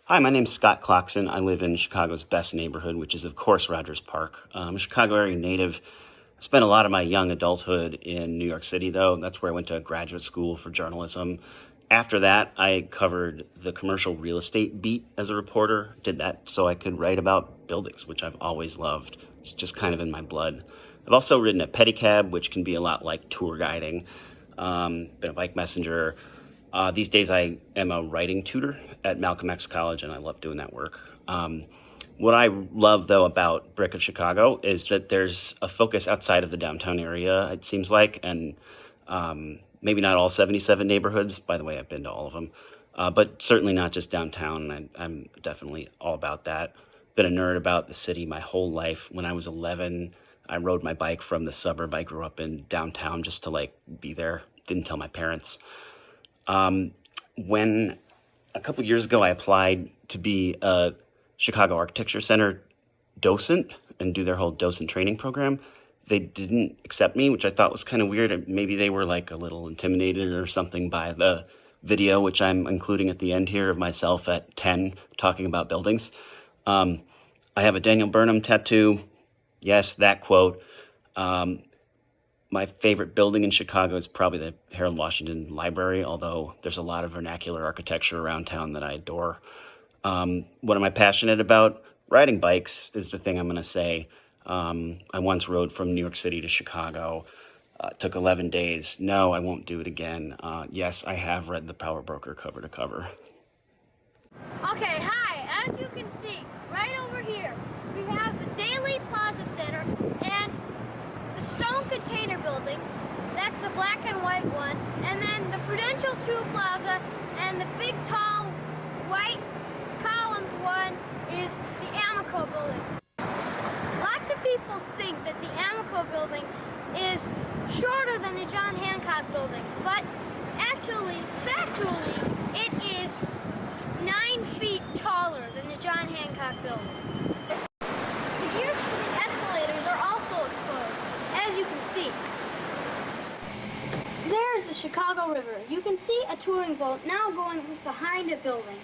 Hi, my name's Scott Clarkson. I live in Chicago's best neighborhood, which is, of course, Rogers Park. I'm a Chicago area native. I spent a lot of my young adulthood in New York City, though. That's where I went to graduate school for journalism. After that, I covered the commercial real estate beat as a reporter. Did that so I could write about buildings, which I've always loved. It's just kind of in my blood. I've also ridden a pedicab, which can be a lot like tour guiding. Been a bike messenger. These days, I am a writing tutor at Malcolm X College, and I love doing that work. What I love, though, about Brick of Chicago is that there's a focus outside of the downtown area, it seems like, and maybe not all 77 neighborhoods. By the way, I've been to all of them, but certainly not just downtown. And I'm definitely all about that. Been a nerd about the city my whole life. When I was 11, I rode my bike from the suburb I grew up in downtown just to like be there. Didn't tell my parents. When a couple years ago I applied to be a Chicago Architecture Center docent and do their whole docent training program, they didn't accept me, which I thought was kind of weird. Maybe they were like a little intimidated or something by the video, which I'm including at the end here of myself at 10 talking about buildings. I have a Daniel Burnham tattoo. Yes, that quote. My favorite building in Chicago is probably the Harold Washington Library, although there's a lot of vernacular architecture around town that I adore. What am I passionate about? Riding bikes is the thing I'm going to say. I once rode from New York City to Chicago. It took 11 days. No, I won't do it again. Yes, I have read The Power Broker cover to cover. Okay, hi. As you can see, right over here, we have the Daily Plaza Center and the Stone Container Building. That's the black and white one. And then the Prudential 2 Plaza and the big, tall, white columned one is the Amoco Building. Lots of people think that the Amoco Building is shorter than the John Hancock Building, but actually, factually, it is 9 feet taller than the John Hancock Building. The gears for the escalators are also exposed, as you can see. There's the Chicago River. You can see a touring boat now going behind a building.